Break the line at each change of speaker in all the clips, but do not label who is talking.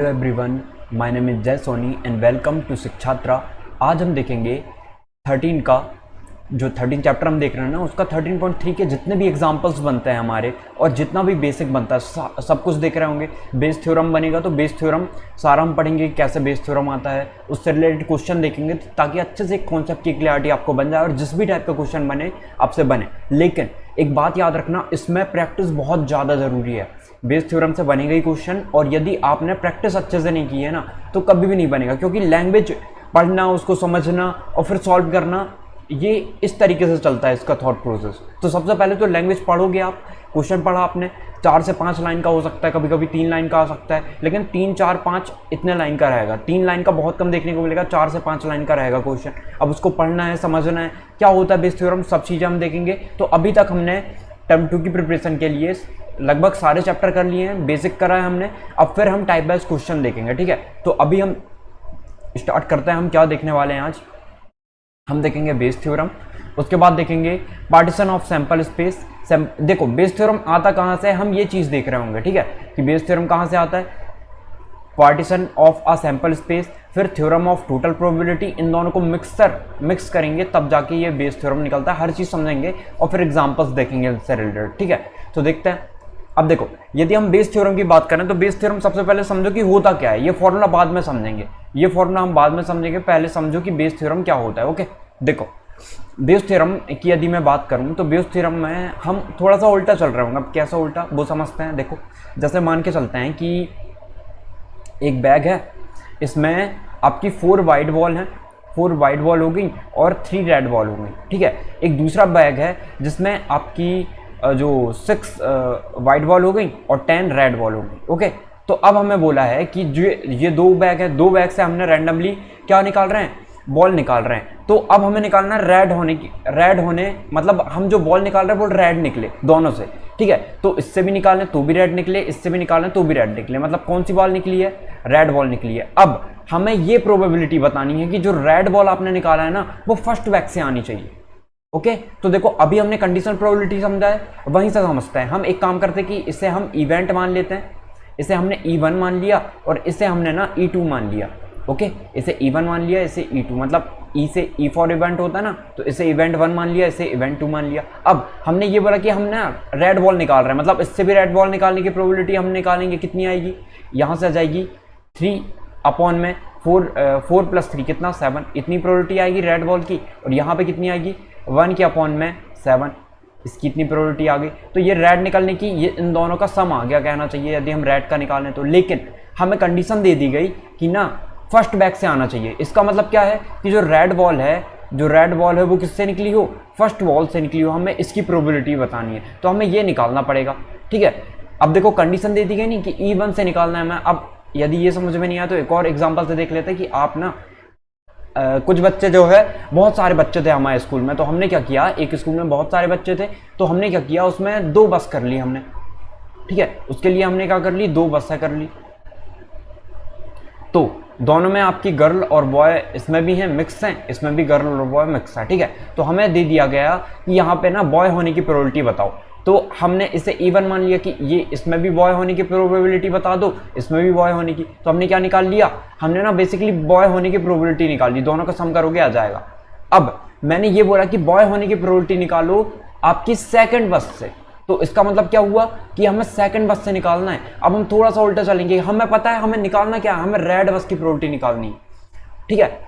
Hello everyone, my name is जय Soni and welcome to शिक्षात्रा। आज हम देखेंगे 13 का जो 13 चैप्टर हम देख रहे हैं ना, उसका 13.3 के जितने भी एग्जांपल्स बनते हैं हमारे और जितना भी बेसिक बनता है सब कुछ देख रहे होंगे। बेस थ्योरम बनेगा तो बेस थ्योरम सारा हम पढ़ेंगे, कैसे बेस थ्योरम आता है, उससे रिलेटेड क्वेश्चन देखेंगे ताकि अच्छे से एक कॉन्सेप्ट की क्लियरिटी आपको बन जाए और जिस भी टाइप का क्वेश्चन बने आपसे बने। लेकिन एक बात याद रखना, इसमें प्रैक्टिस बहुत ज़्यादा ज़रूरी है। बेस थ्योरम से बनेगा ही क्वेश्चन, और यदि आपने प्रैक्टिस अच्छे से नहीं की है ना तो कभी भी नहीं बनेगा, क्योंकि लैंग्वेज पढ़ना, उसको समझना और फिर सॉल्व करना, ये इस तरीके से चलता है इसका थॉट प्रोसेस। तो सबसे पहले तो लैंग्वेज पढ़ोगे आप, क्वेश्चन पढ़ा आपने 4 से 5 लाइन का हो सकता है, कभी कभी 3 लाइन का आ सकता है, लेकिन 3, 4, 5 इतने लाइन का रहेगा। 3 लाइन का बहुत कम देखने को मिलेगा, 4 से 5 लाइन का रहेगा क्वेश्चन। अब उसको पढ़ना है, समझना है क्या होता है बेस थ्योरम, सब चीज़ें हम देखेंगे। तो अभी तक हमने टर्म 2 की प्रिपरेशन के लिए लगभग सारे चैप्टर कर लिए हैं, बेसिक करा है हमने। अब फिर हम टाइप वाइज क्वेश्चन देखेंगे, ठीक है। तो अभी हम स्टार्ट करते हैं। हम क्या देखने वाले हैं आज, हम देखेंगे बेस थ्योरम, उसके बाद देखेंगे पार्टीशन ऑफ सैंपल स्पेस। देखो बेस थ्योरम आता कहाँ से, हम ये चीज़ देख रहे होंगे, ठीक है, कि बेस थ्योरम कहाँ से आता है, partition of a sample space, फिर थ्योरम ऑफ टोटल प्रोबेबिलिटी। इन दोनों को मिक्स करेंगे तब जाके ये बेस थ्योरम निकलता है। हर चीज़ समझेंगे और फिर एग्जांपल्स देखेंगे इससे रिलेटेड, ठीक है। तो देखते हैं। अब देखो, यदि हम बेस थ्योरम की बात करें तो बेस थ्योरम सबसे पहले समझो कि होता क्या है। ये फॉर्मूला बाद में समझेंगे, ये फॉर्मूला हम बाद में समझेंगे, पहले समझो कि बेस थ्योरम क्या होता है। ओके, देखो बेस थ्योरम की यदि मैं बात करूं तो बेस थ्योरम में हम थोड़ा सा उल्टा चल रहे होंगे। अब कैसा उल्टा वो समझते हैं। देखो, जैसे मान के चलते हैं कि एक बैग है, इसमें आपकी 4 वाइट बॉल हैं, 4 वाइट बॉल हो गई और 3 रेड बॉल हो गई, ठीक है। एक दूसरा बैग है जिसमें आपकी जो 6 वाइट बॉल हो गई और 10 रेड बॉल हो गई। ओके, तो अब हमें बोला है कि जो ये 2 बैग है, 2 बैग से हमने रैंडमली क्या निकाल रहे हैं, बॉल निकाल रहे हैं। तो अब हमें निकालना है रेड होने मतलब हम जो बॉल निकाल रहे हैं वो रेड निकले दोनों से, ठीक है। तो इससे भी निकालने तो भी रेड निकले, इससे भी निकालने तो भी रेड निकले, मतलब कौन सी बॉल निकली है, रेड बॉल निकली है। अब हमें ये प्रोबेबिलिटी बतानी है कि जो रेड बॉल आपने निकाला है ना वो फर्स्ट बैग से आनी चाहिए। ओके, तो देखो अभी हमने कंडीशन प्रोबेबिलिटी समझा है, वहीं से समझते हैं। हम एक काम करते हैं कि इसे हम इवेंट मान लेते हैं, इसे हमने E1 मान लिया और इसे हमने ना E2 मान लिया। ओके, इसे E1 मान लिया, इसे E2, मतलब E से E फॉर इवेंट होता है ना, तो इसे इवेंट 1 मान लिया, इसे इवेंट 2 मान लिया। अब हमने ये बोला कि हम ना रेड बॉल निकाल रहे हैं, मतलब इससे भी रेड बॉल निकालने की प्रोबेबिलिटी हम निकालेंगे, कितनी आएगी, यहाँ से आ जाएगी 3 अपॉन में 4 प्लस 3 कितना 7, इतनी प्रोबेबिलिटी आएगी रेड बॉल की। और यहाँ पे कितनी आएगी 1 के अपॉन में 7, इसकी इतनी प्रोबेबिलिटी आ गई। तो ये रेड निकलने की, ये इन दोनों का सम आ गया कहना चाहिए यदि हम रेड का निकालें तो। लेकिन हमें कंडीशन दे दी गई कि ना फर्स्ट बैग से आना चाहिए। इसका मतलब क्या है कि जो रेड बॉल है वो किससे निकली हो, फर्स्ट बॉल से निकली हो। हमें इसकी प्रोबेबिलिटी बतानी है तो हमें ये निकालना पड़ेगा, ठीक है। अब देखो कंडीशन दे दी गई नहीं कि E1 से निकालना है हमें। अब यदि ये समझ में नहीं आया तो एक और एग्जाम्पल से देख लेते हैं कि आप ना कुछ बच्चे जो है, बहुत सारे बच्चे थे हमारे स्कूल में, तो हमने क्या किया, एक स्कूल में बहुत सारे बच्चे थे तो हमने क्या किया, उसमें 2 बस कर ली हमने, ठीक है। उसके लिए हमने क्या कर ली, 2 बसें कर ली। तो दोनों में आपकी गर्ल और बॉय इसमें भी हैं, मिक्स हैं, इसमें भी गर्ल और बॉय मिक्स है, ठीक है। तो हमें दे दिया गया कि यहाँ पे ना बॉय होने की प्रोबेबिलिटी बताओ। तो हमने इसे E1 मान लिया कि ये इसमें भी बॉय होने की प्रोबेबिलिटी बता दो, इसमें भी बॉय होने की। तो हमने क्या निकाल लिया, हमने ना बेसिकली बॉय होने की प्रोबेबिलिटी निकाल ली, दोनों का सम करोगे आ जाएगा। अब मैंने ये बोला कि बॉय होने की प्रोबेबिलिटी निकालो आपकी सेकंड बस से, तो इसका मतलब क्या हुआ कि हमें सेकंड बस से निकालना है। अब हम थोड़ा सा उल्टा चलेंगे, हमें पता है हमें निकालना क्या है, हमें रेड बस की प्रोबेबिलिटी निकालनी है, ठीक है।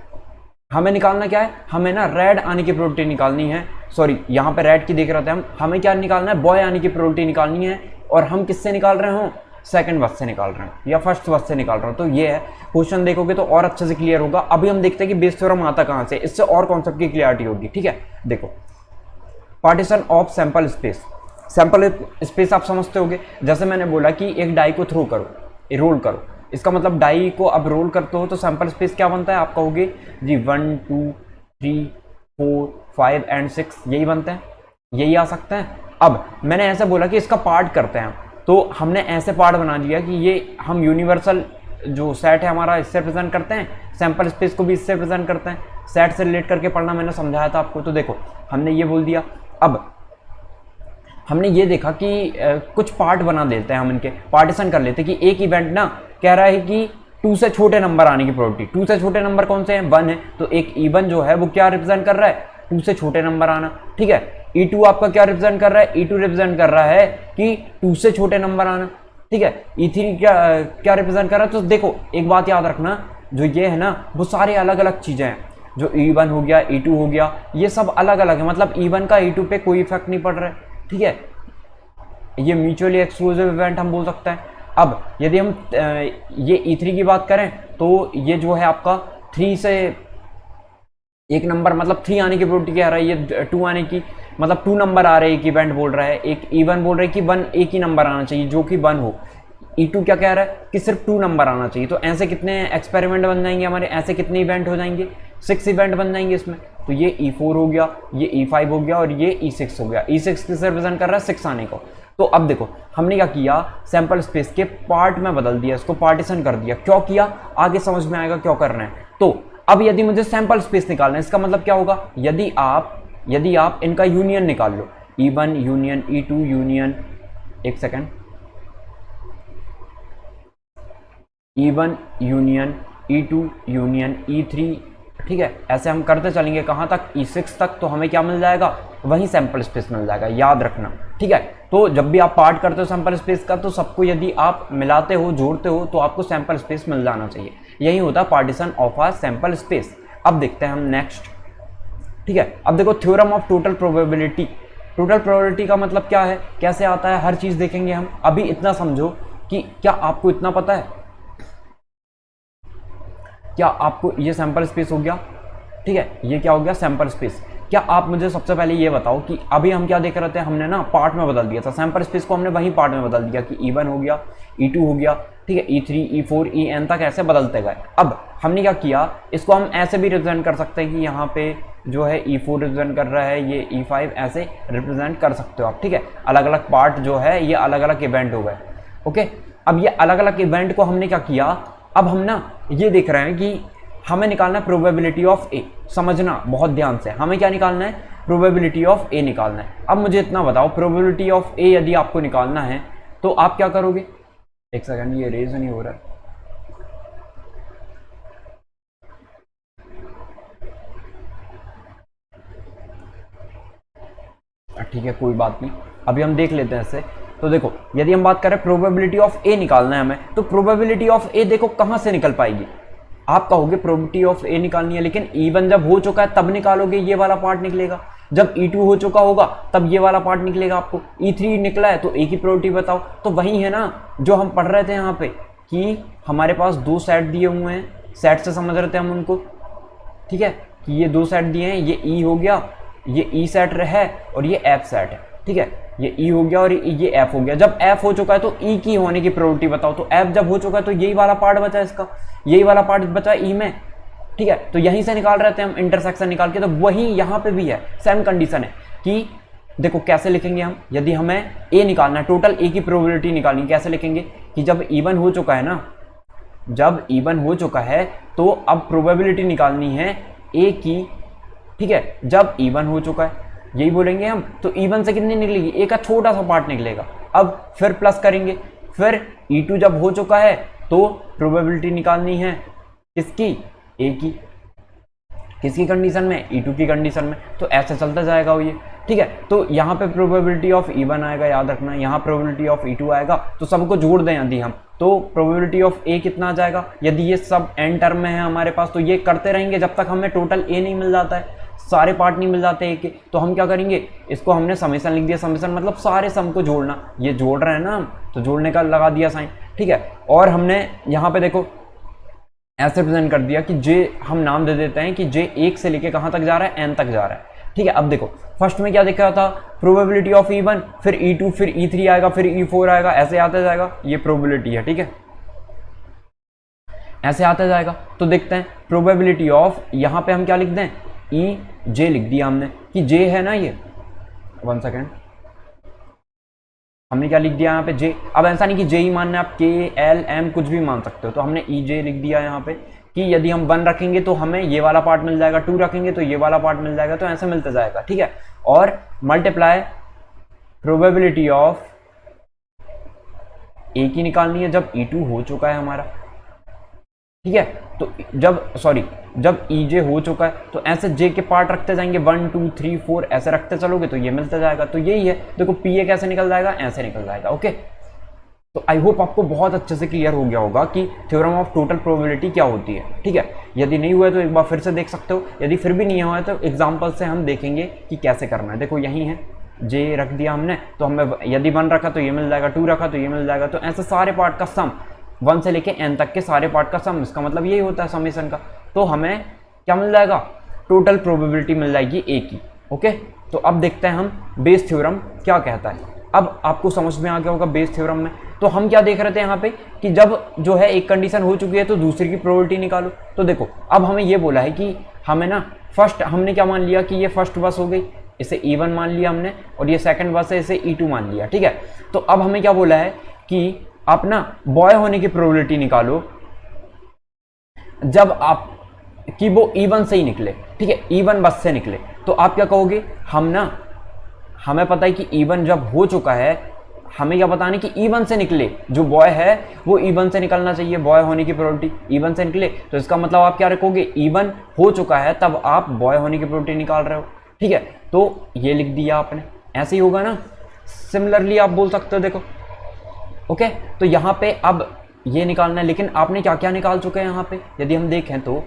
हमें निकालना क्या है, हमें ना रेड आने की प्रोबेबिलिटी निकालनी है, सॉरी यहाँ पे रेड की देख रहे थे हम, हमें क्या निकालना है, बॉय आने की प्रोबेबिलिटी निकालनी है। और हम किससे निकाल रहे हो, सेकंड बस से निकाल रहे हैं या फर्स्ट बस से निकाल रहे हो। तो ये है, क्वेश्चन देखोगे तो और अच्छे से क्लियर होगा। अभी हम देखते हैं कि बेस थ्योरम आता कहाँ से, इससे और कॉन्सेप्ट की क्लियरिटी होगी, ठीक है। देखो partition of sample space, sample space आप समझते होगे। जैसे मैंने बोला कि एक डाई को थ्रो करो, रोल करो, इसका मतलब डाई को अब रोल करते हो तो सैंपल स्पेस क्या बनता है, आप कहोगे जी 1 2 3 4 5 एंड 6, यही बनते हैं, यही आ सकते हैं। अब मैंने ऐसे बोला कि इसका पार्ट करते हैं, तो हमने ऐसे पार्ट बना दिया कि ये हम यूनिवर्सल जो सेट है हमारा इससे रिप्रेजेंट करते हैं, सैंपल स्पेस को भी इससे रिप्रेजेंट करते हैं। सेट से रिलेट करके पढ़ना मैंने समझाया था आपको। तो देखो हमने ये बोल दिया। अब हमने ये देखा कि कुछ पार्ट बना देते हैं हम, इनके पार्टीशन कर लेते हैं कि एक इवेंट ना कह रहा है कि 2 से छोटे नंबर आने की प्रोबेबिलिटी। 2 से छोटे नंबर कौन से हैं? 1 है, तो एक E1 जो है वो क्या रिप्रेजेंट कर रहा है? 2 से छोटे नंबर आना। ठीक है, E2 आपका क्या रिप्रेजेंट कर रहा है? E2 रिप्रेजेंट कर रहा है कि 2 से छोटे नंबर आना। ठीक है, E3 क्या रिप्रेजेंट कर रहा है? तो देखो एक बात याद रखना, जो ये है ना वो सारे अलग अलग चीजें हैं। जो E1 हो गया, E2 हो गया, ये सब अलग अलग है, मतलब E1 का E2 पे कोई इफेक्ट नहीं पड़ रहा है। ठीक है, ये म्यूचुअली एक्सक्लूसिव इवेंट हम बोल सकते हैं। अब यदि हम ये E3 की बात करें तो ये जो है आपका 3 से एक नंबर, मतलब 3 आने की प्रोबेबिलिटी क्या आ रहा है? ये 2 आने की, मतलब 2 नंबर आ रहे हैं। एक इवेंट बोल रहा है, एक E1 बोल रहा है कि 1 एक ही नंबर आना चाहिए जो कि 1 हो। E2 क्या कह रहा है कि सिर्फ 2 नंबर आना चाहिए। तो ऐसे कितने एक्सपेरिमेंट बन जाएंगे हमारे? ऐसे कितने इवेंट हो जाएंगे? 6 इवेंट बन जाएंगे इसमें। तो ये E4 हो गया, ये E5 हो गया और ये E6 हो गया। E6 किसे रिप्रेजेंट कर रहा है? 6 आने को। तो अब देखो हमने क्या किया, सैंपल स्पेस के पार्ट में बदल दिया, इसको पार्टीशन कर दिया। क्यों किया? आगे समझ में आएगा क्यों कर रहे हैं। तो अब यदि मुझे सैंपल स्पेस निकालना है, इसका मतलब क्या होगा? यदि आप इनका यूनियन निकाल लो, E1 यूनियन E2 यूनियन, एक second, E1 union E2 union E3, ठीक है, ऐसे हम करते चलेंगे कहाँ तक? E6 तक। तो हमें क्या मिल जाएगा? वही सैंपल स्पेस मिल जाएगा, याद रखना। ठीक है, तो जब भी आप पार्ट करते हो सैंपल स्पेस का, तो सबको यदि आप मिलाते हो, जोड़ते हो, तो आपको सैंपल स्पेस मिल जाना चाहिए। यही होता है partition of a sample space. अब देखते हैं हम नेक्स्ट। ठीक है, अब देखो theorem of total probability. Total probability का मतलब क्या है, कैसे आता है, हर चीज देखेंगे हम। अभी इतना समझो कि क्या आपको इतना पता है? क्या आपको ये सैंपल स्पेस हो गया? ठीक है, ये क्या हो गया? Sample space. क्या आप मुझे सबसे पहले ये बताओ कि अभी हम क्या देख रहे थे? हमने ना पार्ट में बदल दिया था सैंपल स्पेस को, हमने वही पार्ट में बदल दिया कि E1 हो गया, E2 हो गया, ठीक है, E3 E4 En तक ऐसे बदलते गए। अब हमने क्या किया, इसको हम ऐसे भी रिप्रेजेंट कर सकते हैं कि यहाँ पे जो है E4 रिप्रेजेंट कर रहा है, ये E5, ऐसे रिप्रेजेंट कर सकते हो आप। ठीक है, अलग अलग पार्ट जो है ये अलग अलग इवेंट हो गए। ओके, अब ये अलग अलग इवेंट को हमने क्या किया, अब हम ना ये देख रहे हैं कि हमें निकालना है प्रोबेबिलिटी ऑफ ए। समझना बहुत ध्यान से, हमें क्या निकालना है? प्रोबेबिलिटी ऑफ ए निकालना है। अब मुझे इतना बताओ, प्रोबेबिलिटी ऑफ ए यदि आपको निकालना है तो आप क्या करोगे? एक सेकंड, ये रेज नहीं हो रहा है। ठीक है, कोई बात नहीं, अभी हम देख लेते हैं इससे। तो देखो यदि हम बात करें प्रोबेबिलिटी ऑफ ए निकालना है हमें, तो प्रोबेबिलिटी ऑफ ए देखो कहां से निकल पाएगी। आप कहोगे प्रोबेबिलिटी ऑफ ए निकालनी है, लेकिन E1 जब हो चुका है तब निकालोगे, ये वाला पार्ट निकलेगा। जब E2 हो चुका होगा तब ये वाला पार्ट निकलेगा। आपको E3 निकला है तो ए की प्रोबेबिलिटी बताओ। तो वही है ना जो हम पढ़ रहे थे यहाँ पे, कि हमारे पास 2 सेट दिए हुए हैं, सेट से समझ रहे थे हम उनको। ठीक है, कि ये 2 सेट दिए हैं, ये E हो गया, ये E सेट है और ये F सेट है। ठीक है, ये E हो गया और ये F हो गया। जब F हो चुका है तो E की होने की प्रोबेबिलिटी बताओ। तो F जब हो चुका है तो यही वाला पार्ट बचा, इसका यही वाला पार्ट बचा E में। ठीक है, तो यहीं से निकाल रहे थे हम इंटरसेक्शन निकाल के, तो वही यहाँ पे भी है, सेम कंडीशन है। कि देखो कैसे लिखेंगे हम, यदि हमें A निकालना है, टोटल A की प्रोबेबिलिटी निकालनी, कैसे लिखेंगे कि जब E1 हो चुका है ना, जब E1 हो चुका है तो अब प्रोबेबिलिटी निकालनी है A की। ठीक है, जब E1 हो चुका है यही बोलेंगे हम, तो E1 से कितनी निकलेगी? ए का छोटा सा पार्ट निकलेगा। अब फिर प्लस करेंगे, फिर E2 जब हो चुका है तो प्रोबेबिलिटी निकालनी है किसकी? ए की। किसकी कंडीशन में? E2 की कंडीशन में। तो ऐसे चलता जाएगा ये। ठीक है, तो यहाँ पे प्रोबेबिलिटी ऑफ E1 आएगा, याद रखना, यहाँ प्रोबेबिलिटी ऑफ E2 आएगा। तो सबको जोड़ दें यदि हम, तो प्रोबेबिलिटी ऑफ ए कितना आ जाएगा? यदि ये सब एन टर्म में है हमारे पास, तो ये करते रहेंगे जब तक हमें टोटल ए नहीं मिल जाता है, सारे पार्ट नहीं मिल जाते एक के। तो हम क्या करेंगे, इसको हमने समेशन लिख दिया। समेशन मतलब सारे सम को जोड़ना, ये जोड़ रहे हैं ना हम, तो जोड़ने का लगा दिया साइन। ठीक है, और हमने यहाँ पे देखो ऐसे प्रेजेंट कर दिया कि जे हम नाम दे देते हैं कि जे 1 से लेके कहाँ तक जा रहा है? एन तक जा रहा है। ठीक है, अब देखो फर्स्ट में क्या देखा था? प्रोबेबिलिटी ऑफ E1, फिर E2, फिर E3 आएगा, फिर E4 आएगा, ऐसे आते जाएगा। ये प्रोबेबिलिटी है। ठीक है, ऐसे आते जाएगा। तो देखते हैं प्रोबेबिलिटी ऑफ, यहाँ पे हम क्या लिख दें? ई जे लिख दिया हमने कि जे है ना ये, 1 सेकेंड, हमने क्या लिख दिया यहाँ पे? जे। अब ऐसा नहीं कि जे ही मानना है, आप के एल एम कुछ भी मान सकते हो। तो हमने ई जे लिख दिया यहाँ पे कि यदि हम 1 रखेंगे तो हमें ये वाला पार्ट मिल जाएगा, 2 रखेंगे तो ये वाला पार्ट मिल जाएगा, तो ऐसे मिलता जाएगा। ठीक है, और मल्टीप्लाई प्रोबेबिलिटी ऑफ ए की निकालनी है जब E2 हो चुका है हमारा। ठीक है। तो जब EJ हो चुका है तो ऐसे J के पार्ट रखते जाएंगे, 1 2 3 4 ऐसे रखते चलोगे तो ये मिलता जाएगा। तो यही है, देखो PA कैसे निकल जाएगा, ऐसे निकल जाएगा। ओके, तो आई होप आपको बहुत अच्छे से क्लियर हो गया होगा कि थ्योरम ऑफ टोटल प्रोबेबिलिटी क्या होती है। ठीक है, यदि नहीं हुआ है तो एक बार फिर से देख सकते हो, यदि फिर भी नहीं हुआ है तो एग्जाम्पल से हम देखेंगे कि कैसे करना है। देखो यही है, J रख दिया हमने, तो हमें यदि 1 रखा तो ये मिल जाएगा, 2 रखा तो ये मिल जाएगा। तो ऐसे सारे पार्ट का सम, 1 से लेके n तक के सारे पार्ट का सम, इसका मतलब यही होता है समेशन का। तो हमें क्या मिल जाएगा, टोटल प्रोबेबिलिटी मिल जाएगी A की। ओके, तो अब देखते हैं हम बेस थ्योरम क्या कहता है। अब आपको समझ में आ गया होगा बेस थ्योरम में। तो हम क्या देख रहे थे यहाँ पे कि जब जो है एक कंडीशन हो चुकी है तो दूसरी की प्रोबेबिलिटी निकालो। तो देखो अब हमें ये बोला है कि हमें ना फर्स्ट, हमने क्या मान लिया कि ये फर्स्ट बस हो गई, इसे E1 मान लिया हमने, और ये सेकंड बस है, इसे E2 मान लिया। ठीक है, तो अब हमें क्या बोला है कि आप ना बॉय होने की प्रोबेबिलिटी निकालो जब आप कि वो E1 से ही निकले। ठीक है, E1 बस से निकले। तो आप क्या कहोगे, हमें पता है कि E1 जब हो चुका है, हमें क्या बताना है कि E1 से निकले, जो बॉय है वो E1 से निकलना चाहिए, बॉय होने की प्रोबेबिलिटी E1 से निकले। तो इसका मतलब आप क्या रखोगे, E1 हो चुका है तब आप बॉय होने की प्रोबेबिलिटी निकाल रहे हो। ठीक है, तो ये लिख दिया आपने, ऐसे ही होगा ना। सिमिलरली आप बोल सकते हो, देखो ओके। तो यहाँ पे अब ये निकालना है, लेकिन आपने क्या क्या निकाल चुके हैं यहाँ पे, यदि हम देखें तो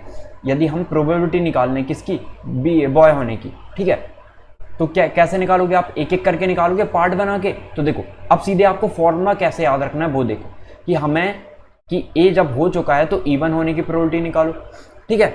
यदि हम प्रोबेबिलिटी निकालने किसकी, बी बॉय होने की। ठीक है, तो क्या कैसे निकालोगे आप, एक एक करके निकालोगे पार्ट बना के। तो देखो अब सीधे आपको फॉर्मूला कैसे याद रखना है वो देखो, कि हमें कि A जब हो चुका है तो E1 होने की प्रोबेबिलिटी निकालो। ठीक है,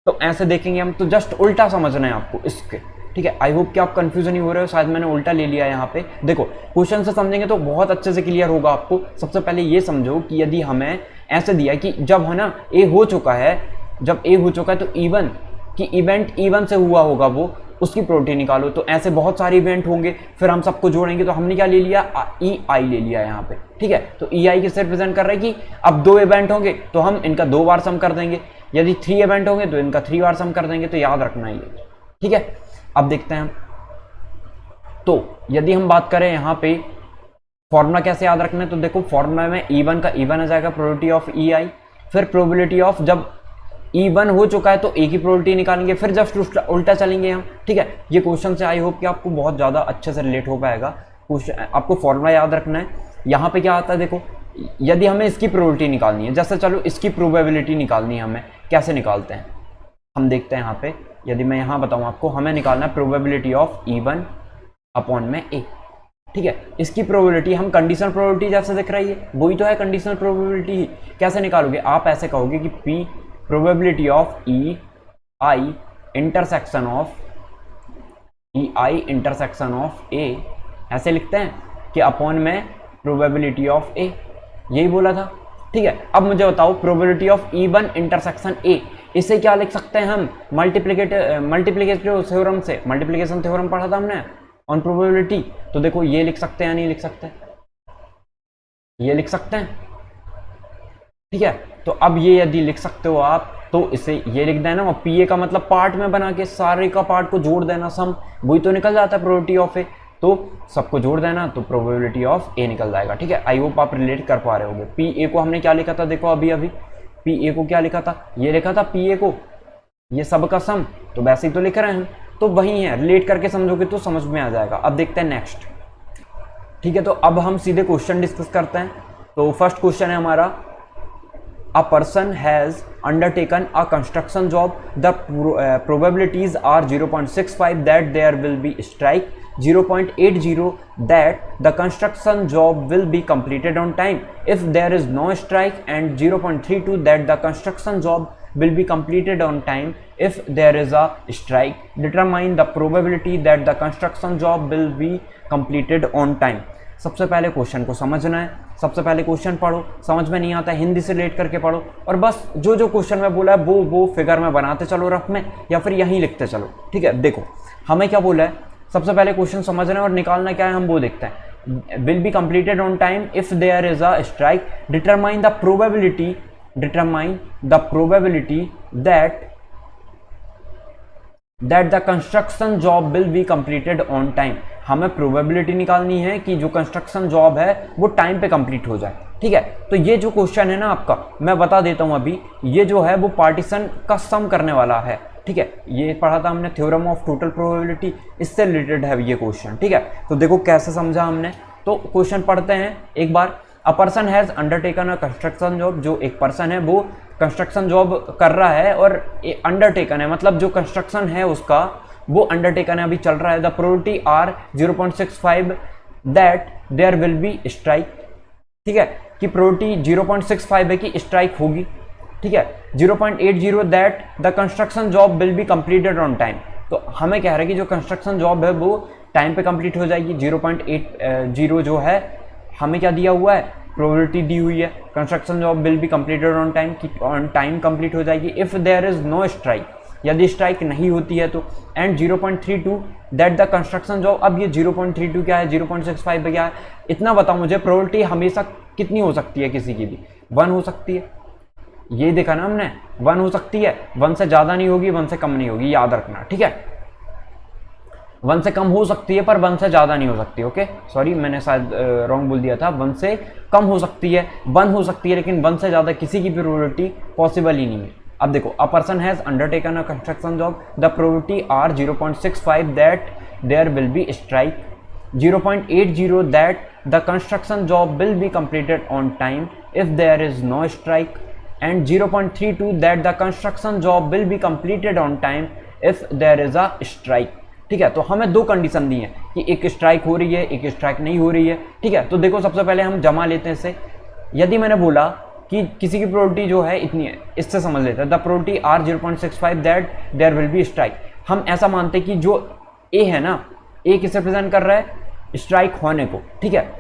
तो ऐसे देखेंगे हम, तो जस्ट उल्टा समझना है आपको इसके। ठीक है, आई होप कि आप कंफ्यूजन नहीं हो रहे हो, शायद मैंने उल्टा ले लिया है यहाँ पे। देखो क्वेश्चन से समझेंगे तो बहुत अच्छे से क्लियर होगा आपको। सबसे पहले ये समझो कि यदि हमें ऐसे दिया कि जब है ना A हो चुका है, जब A हो चुका है तो E1 कि इवेंट E1 से हुआ होगा वो, उसकी प्रोबेबिलिटी निकालो। तो ऐसे बहुत सारे इवेंट होंगे, फिर हम सबको जोड़ेंगे। तो हमने क्या ले लिया, EI ले लिया यहाँ पे। ठीक है, तो EI किससे रिप्रेजेंट कर रहा है कि अब 2 इवेंट होंगे तो हम इनका 2 बार सम कर देंगे, यदि 3 इवेंट होंगे तो इनका 3 बार सम कर देंगे। तो याद रखना है ये। ठीक है, अब देखते हैं हम, तो यदि हम बात करें यहाँ पे फॉर्मूला कैसे याद रखना है, तो देखो फॉर्मूला में E1 का E1 आ जाएगा, प्रोबेबिलिटी ऑफ EI, फिर प्रोबेबिलिटी ऑफ जब E1 हो चुका है तो A की प्रोबेबिलिटी निकालेंगे, फिर जस्ट उल्टा चलेंगे हम। ठीक है, ये क्वेश्चन से आई होप कि आपको बहुत ज़्यादा अच्छे से रिलेट हो पाएगा। क्वेश्चन आपको फॉर्मूला याद रखना है। यहाँ पे क्या आता है, देखो यदि हमें इसकी प्रोबेबिलिटी निकालनी है, जैसे चलो इसकी प्रोबेबिलिटी निकालनी है हमें, कैसे निकालते हैं हम देखते हैं यहाँ पे। यदि मैं यहाँ बताऊँ आपको, हमें निकालना है प्रोबेबिलिटी ऑफ E1 अपॉन में A। ठीक है, इसकी प्रोबेबिलिटी हम कंडीशनल प्रोबेबिलिटी जैसे दिख रही है वही तो है कंडीशनल प्रोबेबिलिटी ही। कैसे निकालोगे, आप ऐसे कहोगे कि P probability of EI intersection of A, ऐसे लिखते हैं कि अपॉन में प्रोबेबिलिटी ऑफ A, यही बोला था। ठीक है, अब मुझे बताओ probability of E1 intersection A, इसे क्या लिख सकते हैं हम, मल्टीप्लिकेटिव थ्योरम से, मल्टीप्लिकेशन थ्योरम पढ़ा था हमने ऑन प्रोबेबिलिटी। तो देखो ये लिख सकते हैं या नहीं लिख सकते, ये लिख सकते हैं। ठीक है, तो अब ये यदि लिख सकते हो आप तो इसे ये लिख देना, और PA का मतलब पार्ट में बना के सारे का पार्ट को जोड़ देना, सम वही तो निकल जाता है प्रोबेबिलिटी ऑफ A। तो सबको जोड़ देना तो प्रोबेबिलिटी ऑफ A निकल जाएगा। ठीक है, आई होप आप रिलेट कर पा रहे होगे। PA को हमने क्या लिखा था, देखो अभी PA को क्या लिखा था, ये लिखा था PA को, ये सब का सम, तो वैसे ही तो लिख रहे हैं, तो वही है, रिलेट करके समझोगे तो समझ में आ जाएगा। अब देखते हैं नेक्स्ट। ठीक है, तो अब हम सीधे क्वेश्चन डिस्कस करते हैं। तो फर्स्ट क्वेश्चन है हमारा, a person has undertaken a construction job, the probabilities are 0.65 that there will be strike, 0.80 that the construction job will be completed on time if there is no strike, and 0.32 that the construction job will be completed on time if there is a strike. Determine the probability that the construction job will be completed on time. सबसे पहले question को समझना है, सबसे पहले question पढ़ो, समझ में नहीं आता हिंदी से रिलेट करके पढ़ो, और बस जो क्वेश्चन में बोला है वो फिगर में बनाते चलो रफ में, या फिर यहीं लिखते चलो। ठीक है, देखो हमें क्या बोला है, सबसे पहले क्वेश्चन समझना है और निकालना क्या है हम वो देखते हैं। Will be completed on time if there is a strike, determine the probability that the construction job will be completed on time। हमें प्रोबेबिलिटी निकालनी है कि जो कंस्ट्रक्शन जॉब है वो टाइम पे कंप्लीट हो जाए। ठीक है, तो ये जो क्वेश्चन है ना आपका, मैं बता देता हूँ अभी, ये जो है वो पार्टीशन का सम करने वाला है। ठीक है, ये पढ़ा था हमने थ्योरम ऑफ टोटल प्रोबेबिलिटी, इससे रिलेटेड है ये क्वेश्चन। ठीक है, तो देखो कैसे समझा हमने। तो क्वेश्चन पढ़ते हैं एक बार। A person has undertaken a construction job, जो एक पर्सन है वो कंस्ट्रक्शन जॉब कर रहा है, और अंडरटेकन है मतलब जो कंस्ट्रक्शन है उसका वो अंडरटेकन है, अभी चल रहा है। The probability are 0.65 that there will be strike. ठीक है, कि प्रोबेबिलिटी 0.65 है कि स्ट्राइक होगी। ठीक है, 0.80 that the construction job will be completed on time. तो हमें कह रहा है कि जो कंस्ट्रक्शन जॉब है वो टाइम पे कंप्लीट हो जाएगी। 0.80 जो है हमें क्या दिया हुआ है, प्रोबेबिलिटी दी हुई है, construction job will be completed on time, कि ऑन टाइम कंप्लीट हो जाएगी। If there is no strike, यदि स्ट्राइक नहीं होती है तो। And 0.32 that the construction job, अब ये 0.32 क्या है, 0.65 क्या है, इतना बताओ मुझे। प्रोबेबिलिटी हमेशा कितनी हो सकती है किसी की भी, 1 हो सकती है। ये देखा ना हमने, 1 हो सकती है, 1 से ज़्यादा नहीं होगी, 1 से कम नहीं होगी, याद रखना। ठीक है, 1 से कम हो सकती है पर 1 से ज़्यादा नहीं हो सकती। ओके, सॉरी मैंने शायद रॉन्ग बोल दिया था। 1 से कम हो सकती है, 1 हो सकती है, लेकिन 1 से ज़्यादा किसी की प्रोबेबिलिटी पॉसिबल ही नहीं है। अब देखो, a person has undertaken a construction job, the probability are 0.65 that there will be strike, 0.80 that the construction job will be completed on time if there is no strike, and 0.32 that the construction job will be completed on time if there is a strike। ठीक है, तो हमें दो condition दी हैं कि एक strike हो रही है, एक स्ट्राइक नहीं हो रही है। ठीक है, तो देखो सबसे पहले हम जमा लेते हैं इसे। यदि मैंने बोला कि किसी की प्रोबेबिलिटी जो है इतनी है, इससे समझ लेते हैं the probability are 0.65 that there will be strike. हम ऐसा मानते हैं कि जो ए है ना, ए किसे रिप्रेजेंट कर रहा है, स्ट्राइक होने को। ठीक है,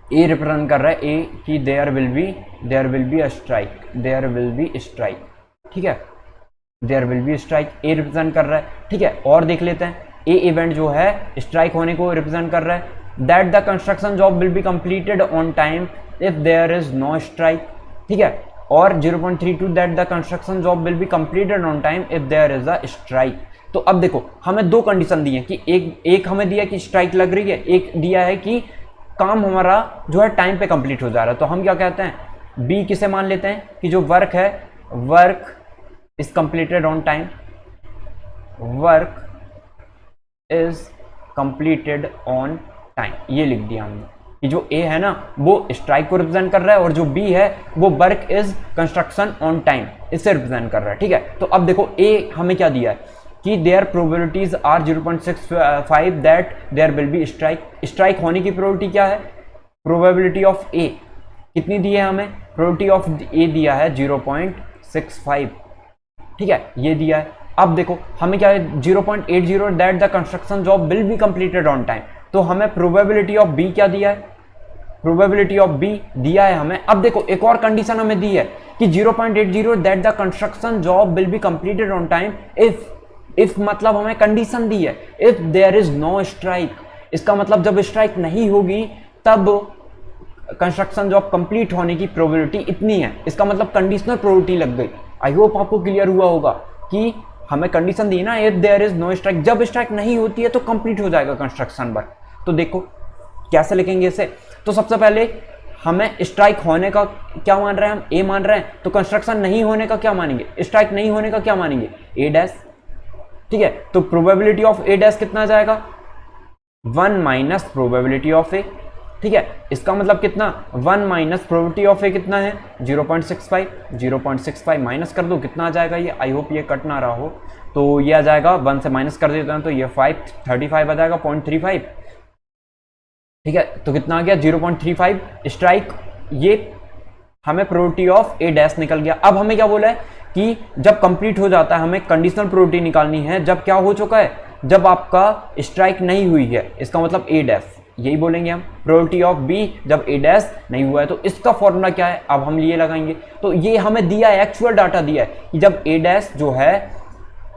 ए रिप्रेजेंट कर रहा है ए कि there will be a strike, there will be strike. ठीक है, there will be strike, A represent कर रहा है। ठीक है, और देख लेते हैं, ए इवेंट जो है स्ट्राइक होने को रिप्रेजेंट कर रहा है। That the construction job will be completed on time if there is no strike. ठीक है, और 0.32 that the construction job will be completed on time if there is a strike. तो अब देखो हमें दो कंडीशन दी है कि एक हमें दिया कि स्ट्राइक लग रही है, एक दिया है कि काम हमारा जो है टाइम पे कंप्लीट हो जा रहा है। तो हम क्या कहते हैं, बी किसे मान लेते हैं कि जो वर्क है, work is completed on time, work is completed on time, ये लिख दिया हमने कि जो ए है ना वो स्ट्राइक को रिप्रेजेंट कर रहा है, और जो बी है वो work is construction on time, इससे रिप्रेजेंट कर रहा है। ठीक है, तो अब देखो ए हमें क्या दिया है कि there probabilities are 0.65 that there will be strike. Strike होने की प्रोबेबिलिटी क्या है, प्रोबेबिलिटी ऑफ ए कितनी दी है हमें, प्रोबेबिलिटी ऑफ ए दिया है 0.65। ठीक है, ये दिया है। अब देखो हमें क्या है, 0.80 that the construction job will be completed on time. तो हमें प्रोबेबिलिटी ऑफ बी क्या दिया है, प्रोबेबिलिटी ऑफ बी दिया है हमें। अब देखो एक और कंडीशन हमें दी है कि 0.80 that the construction job will be completed on time if मतलब हमें कंडीशन दी है if there is no strike. इसका मतलब जब स्ट्राइक नहीं होगी तब कंस्ट्रक्शन जॉब कंप्लीट होने की प्रोबेबिलिटी इतनी है। इसका मतलब कंडीशनल प्रोबेबिलिटी लग गई। आई होप आपको क्लियर हुआ होगा कि हमें कंडीशन दी ना, if there is no strike, जब स्ट्राइक नहीं होती है तो कंप्लीट हो जाएगा कंस्ट्रक्शन वर्क। तो देखो कैसे लिखेंगे इसे। तो सबसे पहले हमें स्ट्राइक होने का क्या मान रहे हैं, हम ए मान रहे हैं, तो कंस्ट्रक्शन नहीं होने का क्या मानेंगे, स्ट्राइक नहीं होने का क्या मानेंगे, ए डैश। ठीक है, तो प्रोबेबिलिटी ऑफ ए डैश कितना जाएगा, 1 माइनस प्रोबेबिलिटी ऑफ ए। ठीक है, इसका मतलब कितना, 1 माइनस प्रोबेबिलिटी ऑफ ए कितना है 0.65, 0.65 माइनस कर दो कितना आ जाएगा ये, आई होप ये कट ना रहा हो, तो ये आ जाएगा 1 से माइनस कर देते हैं तो ये 35 आ जाएगा 0.35। ठीक है, तो कितना आ गया 0.35 स्ट्राइक, ये हमें प्रोबेबिलिटी ऑफ ए डैश निकल गया। अब हमें क्या बोला है कि जब कंप्लीट हो जाता है हमें कंडीशनल प्रोबेबिलिटी निकालनी है, जब क्या हो चुका है, जब आपका स्ट्राइक नहीं हुई है, इसका मतलब ए डैश, यही बोलेंगे हम। प्रोबेबिलिटी ऑफ बी जब ए डैश नहीं हुआ है, तो इसका फॉर्मूला क्या है, अब हम ये लगाएंगे। तो ये हमें दिया है, एक्चुअल डाटा दिया है कि जब ए डैश जो है,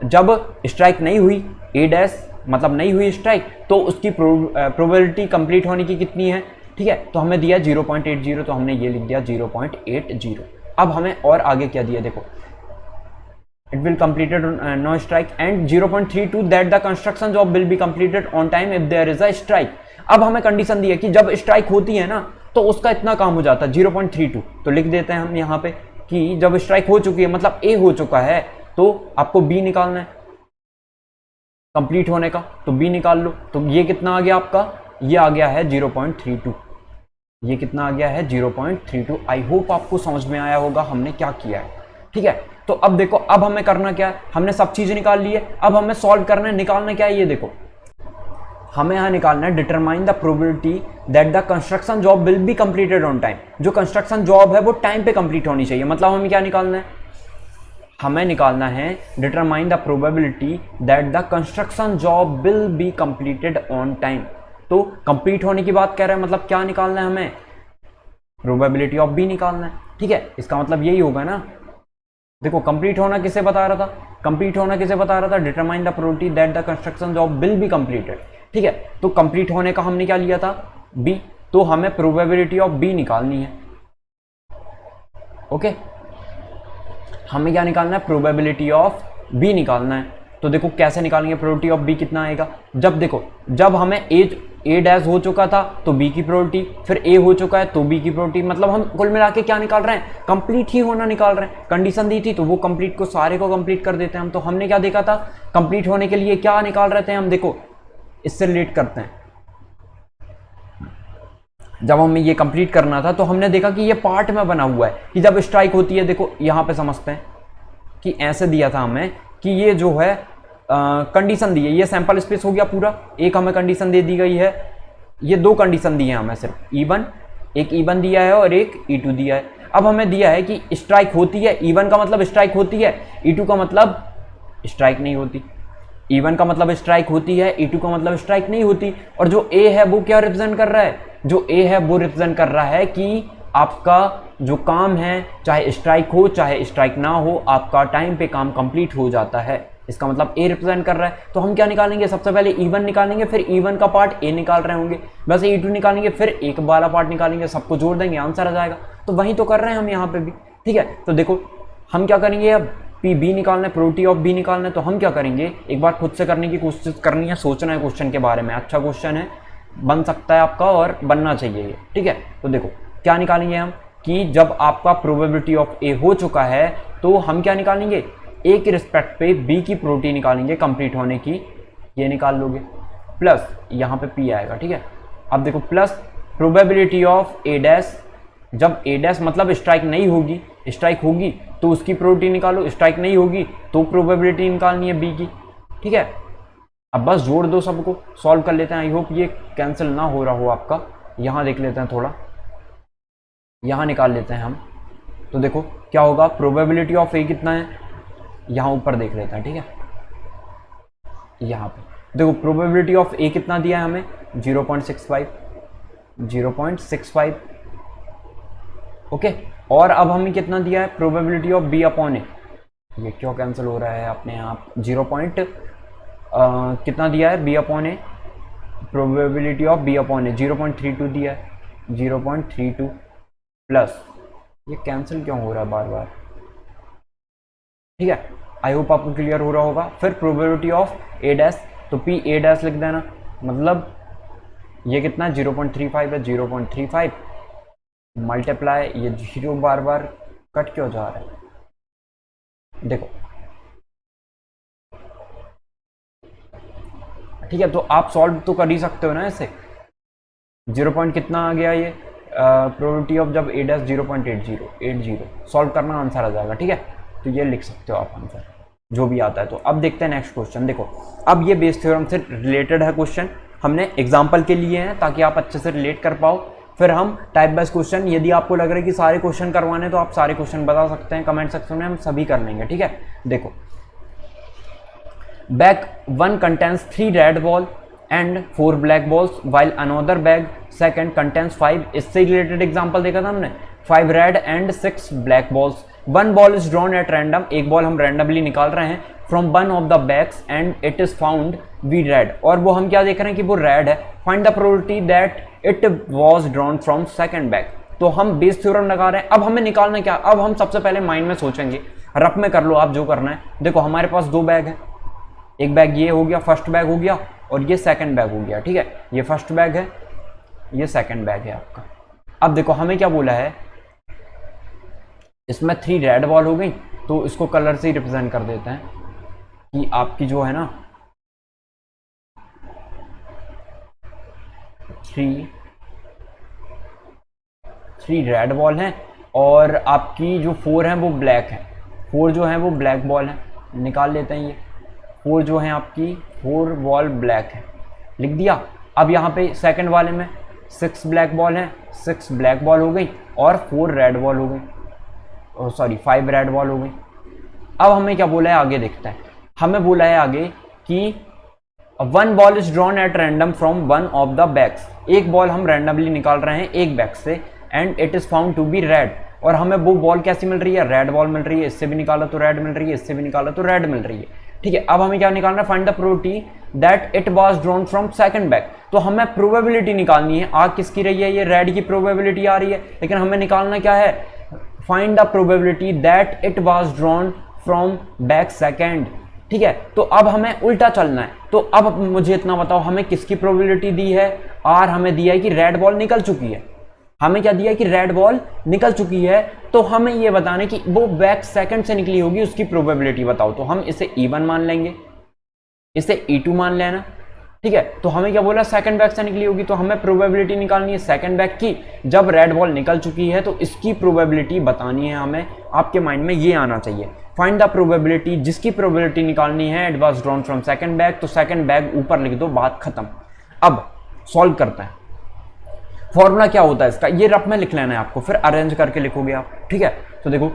जब स्ट्राइक नहीं हुई, ए डैश मतलब नहीं हुई स्ट्राइक, तो उसकी प्रोबेबिलिटी कंप्लीट होने की कितनी है। ठीक है, तो हमें दिया 0.80, तो हमने ये लिख दिया 0.80। अब हमें और आगे क्या दिया देखो, it will completed no strike, and 0.32 that the construction job will be completed on time if there is a strike. अब हमें कंडीशन दी है कि जब स्ट्राइक होती है ना तो उसका इतना काम हो जाता है 0.32, तो लिख देते हैं हम यहाँ पे कि जब स्ट्राइक हो चुकी है मतलब ए हो चुका है तो आपको बी निकालना है कंप्लीट होने का, तो बी निकाल लो। तो ये कितना आ गया आपका, ये आ गया है 0.32, ये कितना आ गया है 0.32। आई होप आपको समझ में आया होगा हमने क्या किया है, ठीक है। तो अब देखो, अब हमें करना क्या है, हमने सब चीजें निकाल ली है, अब हमें सॉल्व करना है, निकालना क्या है, ये देखो हमें यहाँ निकालना है determine the probability that the construction job will be completed on time. जो कंस्ट्रक्शन जॉब है वो टाइम पे कंप्लीट होनी चाहिए, मतलब हमें क्या निकालना है, हमें निकालना है determine the probability that the construction job will be completed on time. तो कंप्लीट होने की बात कह रहे हैं, मतलब क्या निकालना है, हमें प्रोबेबिलिटी ऑफ बी निकालना है, ठीक है। इसका मतलब यही होगा ना, देखो कंप्लीट होना किसे बता रहा था, कंप्लीट होना किसे बता रहा था, determine the probability that the construction job will be completed, ठीक है। तो कंप्लीट होने का हमने क्या लिया था, बी, तो हमें प्रोबेबिलिटी ऑफ बी निकालनी है, ओके। हमें क्या निकालना है, प्रोबेबिलिटी ऑफ बी निकालना है। तो देखो कैसे निकालेंगे, प्रोबेबिलिटी ऑफ बी कितना आएगा, जब देखो जब हमें ए डैश हो चुका था तो बी की प्रोबेबिलिटी, फिर ए हो चुका है तो बी की प्रोबेबिलिटी, मतलब हम कुल मिला के क्या निकाल रहे हैं, कंप्लीट ही होना निकाल रहे हैं। कंडीशन दी थी तो वो कंप्लीट को सारे को कंप्लीट कर देते हैं हम। तो हमने क्या देखा था, कंप्लीट होने के लिए क्या निकाल रहे थे हम, देखो इससे रिलेट करते हैं। जब हमें ये कंप्लीट करना था तो हमने देखा कि ये पार्ट में बना हुआ है कि जब स्ट्राइक होती है, देखो यहां पे समझते हैं कि ऐसे दिया था हमें कि ये जो है कंडीशन दी है, ये सैंपल स्पेस हो गया पूरा, एक हमें कंडीशन दे दी गई है, ये दो कंडीशन दी है हमें सिर्फ E1, एक E1 दिया है और एक E2 दिया है। अब हमें दिया है कि स्ट्राइक होती है, E1 का मतलब स्ट्राइक होती है, E2 का मतलब स्ट्राइक नहीं होती। E1 का मतलब स्ट्राइक होती है, E2 का मतलब स्ट्राइक नहीं होती। और जो A है वो क्या रिप्रेजेंट कर रहा है, जो A है वो रिप्रेजेंट कर रहा है कि आपका जो काम है चाहे स्ट्राइक हो चाहे स्ट्राइक ना हो, आपका टाइम पे काम कंप्लीट हो जाता है। इसका मतलब A रिप्रेजेंट कर रहा है। तो हम क्या निकालेंगे, सबसे पहले E1 निकालेंगे, फिर E1 का पार्ट A निकाल रहे होंगे, वैसे E2 निकालेंगे, फिर एक वाला पार्ट निकालेंगे, सबको जोड़ देंगे, आंसर आ जाएगा। तो वही तो कर रहे हैं हम यहाँ पे भी, ठीक है। तो देखो हम क्या करेंगे, अब बी निकालना है, प्रोबेबिलिटी ऑफ बी निकालना है। तो हम क्या करेंगे, एक बार खुद से करने की कोशिश करनी है, सोचना है क्वेश्चन के बारे में, अच्छा क्वेश्चन है, बन सकता है आपका और बनना चाहिए ये, ठीक है। तो देखो क्या निकालेंगे हम कि जब आपका प्रोबेबिलिटी ऑफ ए हो चुका है तो हम क्या निकालेंगे, ए के रिस्पेक्ट पे बी की प्रोबेबिलिटी निकालेंगे कंप्लीट होने की, ये निकाल लोगे, प्लस यहाँ पे पी आएगा, ठीक है। अब देखो plus probability of A dash, जब ए डैश मतलब स्ट्राइक नहीं होगी, स्ट्राइक होगी तो उसकी प्रोबेबिलिटी निकालो, स्ट्राइक नहीं होगी तो प्रोबेबिलिटी निकालनी है बी की, ठीक है। अब बस जोड़ दो, सबको सॉल्व कर लेते हैं। आई होप ये कैंसिल ना हो रहा हो आपका, यहाँ देख लेते हैं थोड़ा, यहाँ निकाल लेते हैं हम। तो देखो क्या होगा, प्रोबेबिलिटी ऑफ ए कितना है, यहाँ ऊपर देख लेते हैं, ठीक है। यहाँ पे देखो प्रोबेबिलिटी ऑफ ए कितना दिया है हमें, 0.65, 0.65, ओके। और अब हमें कितना दिया है, प्रोबेबिलिटी ऑफ बी अपॉन ए, ये क्यों कैंसिल हो रहा है अपने आप, 0. कितना दिया है, B upon A, probability of B upon A 0.32 दिया है, 0.32 प्लस, ये कैंसिल क्यों हो रहा है बार बार, ठीक है। आई होप आपको क्लियर हो रहा होगा। फिर प्रोबेबिलिटी ऑफ ए डैश, तो पी ए डैश लिख देना, मतलब ये कितना 0.35 है, 0.35 मल्टीप्लाई, ये 0 बार बार कट क्यों जा रहा है, देखो ठीक है। तो आप सॉल्व तो कर ही सकते हो ना ऐसे, 0. कितना आ गया ये, प्रोबेबिलिटी ऑफ जब ए डैश 0.80 सॉल्व करना, आंसर आ जाएगा, ठीक है। तो ये लिख सकते हो आप आंसर जो भी आता है। तो अब देखते हैं नेक्स्ट क्वेश्चन। देखो अब ये बेस थ्योरम से रिलेटेड है क्वेश्चन, हमने एग्जांपल के लिए हैं ताकि आप अच्छे से रिलेट कर पाओ। फिर हम टाइप वाइज क्वेश्चन, यदि आपको लग रहा है कि सारे क्वेश्चन करवाने तो आप सारे क्वेश्चन बता सकते हैं कमेंट सेक्शन में, हम सभी कर लेंगे, ठीक है। देखो bag 1 contains 3 red ball and 4 black balls while another bag second contains 5, इससे रिलेटेड एग्जांपल देखा था हमने, 5 red and 6 black balls, 1 ball is drawn at random, एक बॉल हम रैंडमली निकाल रहे हैं from one of the bags and it is found be red, और वो हम क्या देख रहे हैं कि वो रेड है, find the probability that it was drawn from second bag. तो हम बेस थ्योरम लगा रहे हैं। अब हमें निकालना क्या, अब हम सबसे पहले माइंड में सोचेंगे, रफ में कर लो आप जो करना है। देखो हमारे पास 2 बैग है, एक बैग ये हो गया, फर्स्ट बैग हो गया, और ये सेकंड बैग हो गया, ठीक है। ये फर्स्ट बैग है, ये सेकंड बैग है आपका। अब देखो हमें क्या बोला है, इसमें 3 रेड बॉल हो गई, तो इसको कलर से ही रिप्रेजेंट कर देते हैं कि आपकी जो है ना 3 रेड बॉल हैं, और आपकी जो 4 है वो ब्लैक है। 4 जो है वो ब्लैक बॉल है, निकाल लेते हैं ये। 4 जो है आपकी 4 बॉल ब्लैक है, लिख दिया। अब यहाँ पे सेकंड वाले में 6 ब्लैक बॉल हैं, 6 ब्लैक बॉल हो गई, और 4 रेड बॉल हो गई, सॉरी 5 रेड बॉल हो गई। अब हमें क्या बोला है आगे देखते हैं। हमें बोला है आगे कि 1 ball is drawn at random from 1 of the bags. एक बॉल हम रैंडमली निकाल रहे हैं एक बैग से, and it is found to be red. और हमें वो बॉल कैसी मिल रही है, रेड बॉल मिल रही है। इससे भी निकाला तो रेड मिल रही है, इससे भी निकाला तो रेड मिल रही है, ठीक है। अब हमें क्या निकालना है, find the probability that it was drawn from second bag. तो हमें प्रोबेबिलिटी निकालनी है, आ किसकी रही है, ये रेड की प्रोबेबिलिटी आ रही है, लेकिन हमें निकालना क्या है, find the probability that it was drawn from bag second, ठीक है। तो अब हमें उल्टा चलना है। तो अब मुझे इतना बताओ, हमें किसकी प्रोबेबिलिटी दी है, आर हमें दिया है कि रेड बॉल निकल चुकी है। हमें क्या दिया है कि रेड बॉल निकल चुकी है, तो हमें ये बताना है कि वो बैक सेकंड से निकली होगी, उसकी प्रोबेबिलिटी बताओ। तो हम इसे E1 मान लेंगे, इसे E2 मान लेना, ठीक है। तो हमें क्या बोला, सेकंड बैक से निकली होगी, तो हमें प्रोबेबिलिटी निकालनी है सेकंड बैक की। जब रेड बॉल निकल चुकी है तो इसकी प्रोबेबिलिटी बतानी है हमें। आपके माइंड में ये आना चाहिए, फाइंड द प्रोबेबिलिटी, जिसकी प्रोबेबिलिटी निकालनी है it was drawn from second bag, तो सेकंड बैग ऊपर लिख दो, बात खत्म। अब सॉल्व करते हैं। फॉर्मूला क्या होता है इसका, ये रफ में लिख लेना है आपको, फिर अरेंज करके लिखोगे आप, ठीक है। तो देखो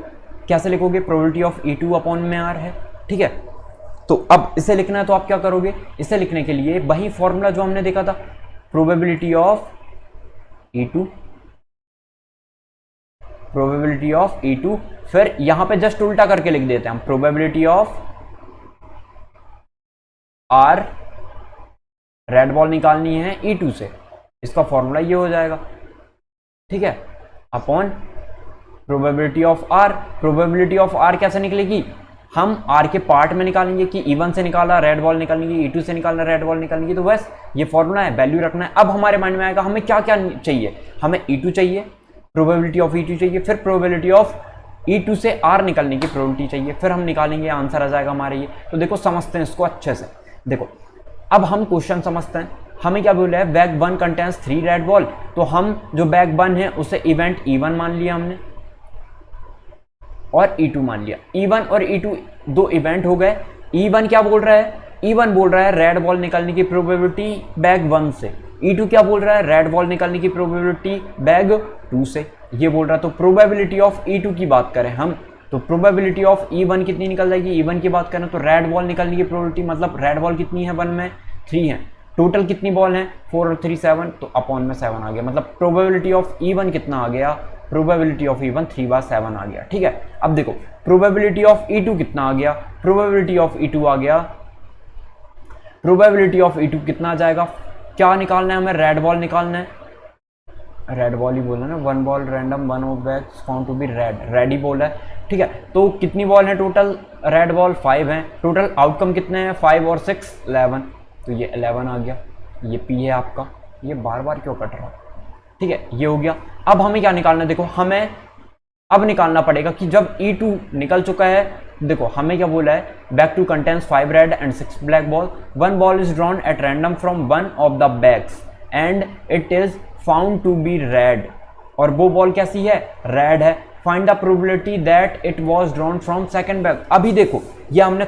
कैसे लिखोगे, प्रोबेबिलिटी ऑफ E2 अपॉन में R है, ठीक है। तो अब इसे लिखना है, तो आप क्या करोगे, इसे लिखने के लिए वही फॉर्मूला जो हमने देखा था, probability of E2, probability of E2, फिर यहां पे जस्ट उल्टा करके लिख देते हैं हम, probability of R, red ball निकालनी है E2 से, इसका फॉर्मूला ये हो जाएगा, ठीक है, upon probability of R। Probability of R कैसे निकलेगी, हम R के पार्ट में निकालेंगे कि E1 से निकाला रेड बॉल निकालनी है, E2 से निकालना रेड बॉल निकालनी है, तो बस ये फॉर्मूला है, वैल्यू रखना है। अब हमारे माइंड में आएगा हमें क्या क्या चाहिए, हमें E2 चाहिए, प्रोबेबिलिटी ऑफ E2 चाहिए, फिर प्रोबेबिलिटी ऑफ E2 से R निकलने की प्रोबेबिलिटी चाहिए, फिर हम निकालेंगे, आंसर आ जाएगा हमारे ये। तो देखो समझते हैं इसको अच्छे से। देखो अब हम क्वेश्चन समझते हैं। हमें क्या बोला है, बैग 1 कंटेंस 3 रेड बॉल, तो हम जो बैग 1 है उसे इवेंट E1 मान लिया हमने, और E2 मान लिया। E1 और E2 दो इवेंट हो गए। E1 क्या बोल रहा है, E1 बोल रहा है रेड बॉल निकालने की प्रोबेबिलिटी बैग 1 से, E2 क्या बोल रहा है, रेड बॉल निकालने की प्रोबेबिलिटी बैग 2 से, ये बोल रहा है। तो प्रोबेबिलिटी ऑफ E2 की बात करें हम, तो प्रोबेबिलिटी ऑफ E1 कितनी निकल जाएगी, E1 की बात करें तो रेड बॉल निकालने की प्रोबेबिलिटी, मतलब रेड बॉल कितनी है 1 में, 3 है, टोटल कितनी बॉल है 4 और 3 7, तो अपॉन में 7 आ गया, मतलब प्रोबेबिलिटी ऑफ E1 कितना आ गया, प्रोबेबिलिटी ऑफ E1 3/7 आ गया, ठीक है। अब देखो प्रोबेबिलिटी ऑफ E2 कितना आ गया, प्रोबेबिलिटी ऑफ E2 आ गया, प्रोबेबिलिटी ऑफ E2 कितना आ जाएगा, क्या निकालना है हमें, रेड बॉल निकालना है, रेड बॉल ही बोला ना, 1 ball random 1 of bags found to be red ही बोला है, ठीक है। तो कितनी बॉल है टोटल, रेड बॉल 5 है, टोटल आउटकम कितने हैं 5 और 6 11, तो ये 11 आ गया, ये P है आपका, ये बार बार क्यों कट रहा है, ठीक है, ये हो गया। अब हमें क्या निकालना है, देखो हमें अब निकालना पड़ेगा कि जब E2 निकल चुका है, देखो हमें क्या बोला है, bag 2 contains 5 red and 6 black ball, 1 ball is drawn at random from 1 of the bags and it is found to be red, और वो बॉल कैसी है, रेड है। Find the probability that it was drawn from second bag. अभी देखो ये हमने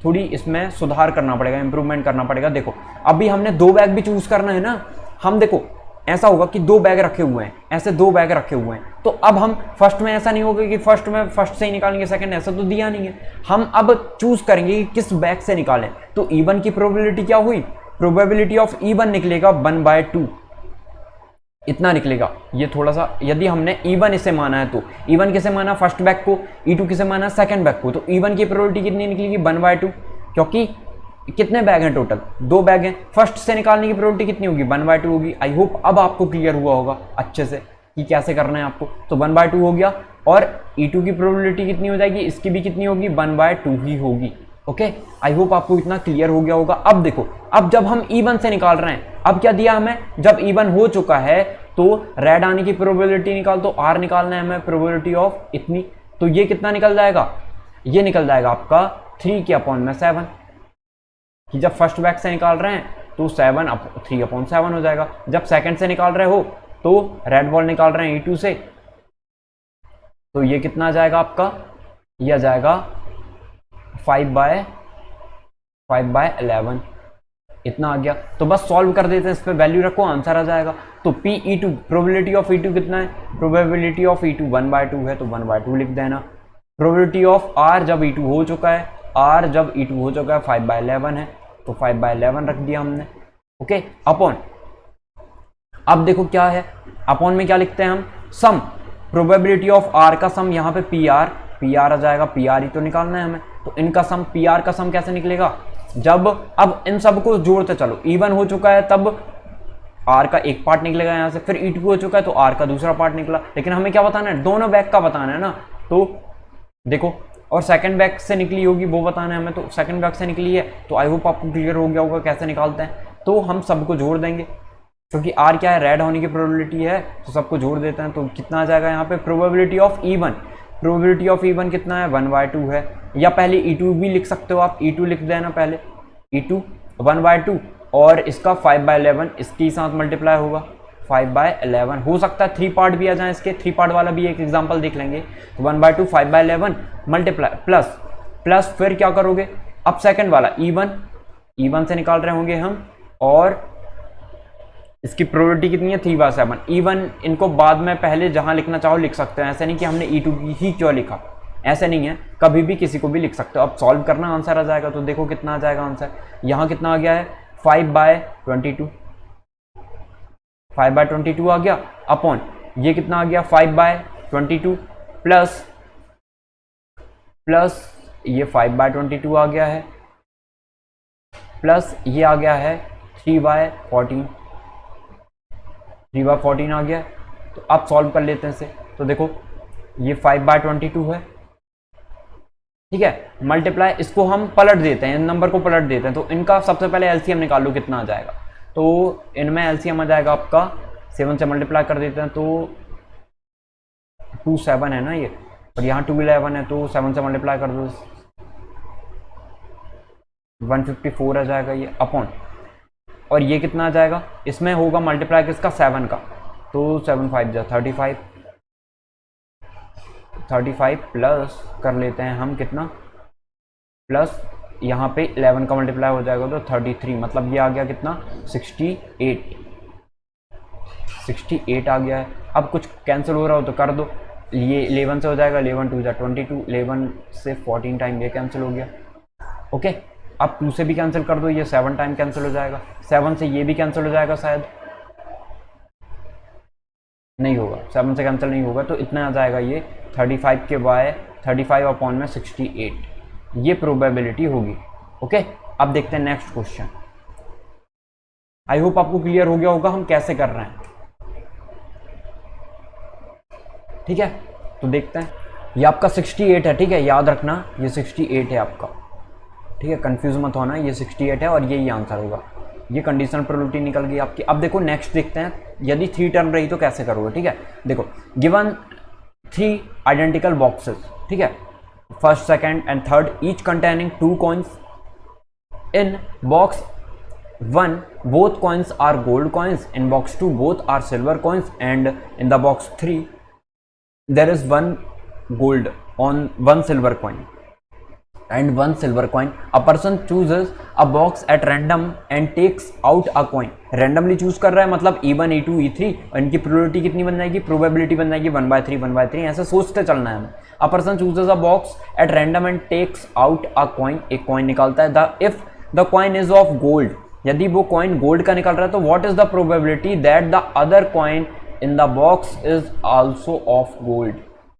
थोड़ी इसमें सुधार करना पड़ेगा, इंप्रूवमेंट करना पड़ेगा। देखो अभी हमने 2 बैग भी चूज करना है ना, हम देखो ऐसा होगा कि 2 बैग रखे हुए हैं, ऐसे 2 बैग रखे हुए हैं, तो अब हम फर्स्ट में ऐसा नहीं होगा कि फर्स्ट से ही निकालेंगे सेकंड, ऐसा तो दिया नहीं है। हम अब चूज करेंगे कि किस बैग से निकालें, तो E1 की प्रोबेबिलिटी क्या हुई, प्रोबेबिलिटी ऑफ E1 निकलेगा 1/2, इतना निकलेगा। ये थोड़ा सा, यदि हमने E1 इसे माना है तो E1 किसे माना, फर्स्ट बैग को, E2 किसे माना, सेकंड बैग को, तो E1 की प्रोबेबिलिटी कितनी निकलेगी 1/2, क्योंकि कितने बैग हैं टोटल, 2 बैग हैं, फर्स्ट से निकालने की प्रोबेबिलिटी कितनी होगी 1/2 होगी। आई होप अब आपको क्लियर हुआ होगा अच्छे से, कि कैसे करना है आपको। तो 1/2 हो गया, और E2 की प्रोबेबिलिटी कितनी हो जाएगी, इसकी भी कितनी होगी, 1/2 ही होगी। ओके, आई होप आपको इतना क्लियर हो गया होगा। अब देखो, अब जब हम E1 से निकाल रहे हैं, अब क्या दिया हमें, जब E1 हो चुका है तो रेड आने की प्रोबेबिलिटी निकाल, तो R निकालना है हमें, प्रोबेबिलिटी ऑफ इतनी, तो ये कितना निकल जाएगा, ये निकल जाएगा आपका 3/7, कि जब फर्स्ट बैक से निकाल रहे हैं तो 3/7 हो जाएगा। जब सेकंड से निकाल रहे हो तो रेड बॉल निकाल रहे हैं E2 से, तो ये कितना आ जाएगा आपका, ये आ जाएगा 5/11, इतना आ गया। तो बस सॉल्व कर देते हैं, इस पे वैल्यू रखो, आंसर आ जाएगा। तो PE2 प्रोबेबिलिटी ऑफ E2 कितना है, प्रोबेबिलिटी ऑफ E2 1/2 है, तो 1/2 लिख देना। प्रोबेबिलिटी ऑफ R जब E2 हो चुका है, R जब E2 हो चुका है 5/11 है, तो 5/11 रख दिया हमने। ओके, अपॉन, अब देखो क्या है, अपॉन में क्या लिखते हैं हम, सम, प्रोबेबिलिटी ऑफ R का सम, यहाँ पे PR आ जाएगा, PR ही तो निकालना है हमें, तो इनका सम, PR का सम कैसे निकलेगा, जब अब इन सबको जोड़ते चलो, E1 हो चुका है तब R का एक पार्ट निकलेगा यहाँ से, फिर E2 हो चुका है तो R का दूसरा पार्ट निकला, लेकिन हमें क्या बताना है, दोनों बैक का बताना है ना। तो देखो, और सेकंड बैक से निकली होगी वो बताना है हमें, तो सेकंड बैक से निकली है, तो आई होप आपको क्लियर हो गया होगा कैसे निकालते हैं। तो हम सबको जोड़ देंगे, क्योंकि R क्या है, रेड होने की प्रोबेबिलिटी है, तो सबको जोड़ देते हैं, तो कितना आ जाएगा यहाँ पे, probability of E1, probability of E1 कितना है, 1/2 है, या पहले E2 भी लिख सकते हो आप, E2 लिख देना पहले, E2 1/2, और इसका 5/11 इसके साथ मल्टीप्लाई होगा, 5/11 हो सकता है 3 पार्ट भी आ जाए इसके, 3 पार्ट वाला भी एक एग्जांपल देख लेंगे। तो 1/2 5/11 मल्टीप्लाई प्लस फिर क्या करोगे, अब सेकंड वाला E1 से निकाल रहे होंगे हम, और इसकी प्रोबेबिलिटी कितनी है, 3/7। E1 इनको बाद में पहले जहां लिखना चाहो लिख सकते हैं, ऐसे नहीं कि हमने E2 ही क्यों लिखा, ऐसे नहीं है, कभी भी किसी को भी लिख सकते हो। अब सॉल्व करना, आंसर आ जाएगा। तो देखो कितना आ जाएगा आंसर, यहाँ कितना आ गया है, 5/22, 5/22 आ गया, अपॉन ये कितना आ गया, 5/22 प्लस ये 5/22 आ गया है, प्लस ये आ गया है 3/14 आ गया। तो अब सॉल्व कर लेते हैं इसे। तो देखो ये 5/22 है, ठीक है, मल्टीप्लाई, इसको हम पलट देते हैं, इन नंबर को पलट देते हैं, तो इनका सबसे पहले एलसीएम निकाल लो कितना आ जाएगा। तो इनमें एलसीएम आ जाएगा आपका, 7 से मल्टीप्लाई कर देते हैं तो 27 है ना ये, और यहाँ 211 है, तो 7 से मल्टीप्लाई कर दो, 154 आ जाएगा ये, अपॉन, और ये कितना आ जाएगा, इसमें होगा मल्टीप्लाई किसका, 7 का, तो 7 5 जा 35 प्लस कर लेते हैं हम कितना, प्लस यहाँ पे 11 का मल्टीप्लाई हो जाएगा तो 33, मतलब ये आ गया कितना, 68 आ गया है। अब कुछ कैंसिल हो रहा हो तो कर दो, ये 11 से हो जाएगा, 11 2 जा 22, 11 से 14 टाइम ये कैंसिल हो गया। ओके, अब 2 से भी कैंसिल कर दो, ये 7 टाइम कैंसिल हो जाएगा, 7 से ये भी कैंसिल हो जाएगा, शायद नहीं होगा, 7 से कैंसिल नहीं होगा, तो इतना आ जाएगा ये 35 के बाय 35 अपॉन में 68, ये प्रोबेबिलिटी होगी। ओके, अब देखते हैं नेक्स्ट क्वेश्चन। आई होप आपको क्लियर हो गया होगा हम कैसे कर रहे हैं, ठीक है। तो देखते हैं, ये आपका 68 है, ठीक है, याद रखना ये 68 है आपका, ठीक है, कंफ्यूज मत होना, ये 68 है और यही आंसर होगा। ये कंडीशनल प्रोबेबिलिटी निकल गई आपकी। अब देखो नेक्स्ट देखते हैं, यदि 3 टर्म रही तो कैसे करोगे, ठीक है। देखो, गिवन 3 आइडेंटिकल बॉक्सेस, ठीक है, first second and third, each containing 2 coins, in box 1 both coins are gold coins, in box 2 both are silver coins, and in the box 3 there is 1 gold on 1 silver coin and 1 silver coin. A person chooses a box at random and takes out a coin. randomly choose कर रहा है, मतलब E1 E2 E3, और इनकी probability कितनी बन जाएगी, probability बन जाएगी 1/3, ऐसे सोचते चलना है हमें। A person chooses a box at random and takes out a coin, एक कॉइन निकालता है। if the coin is of gold, यदि वो कॉइन गोल्ड का निकल रहा है तो what is the probability that the other coin in the box is also of gold,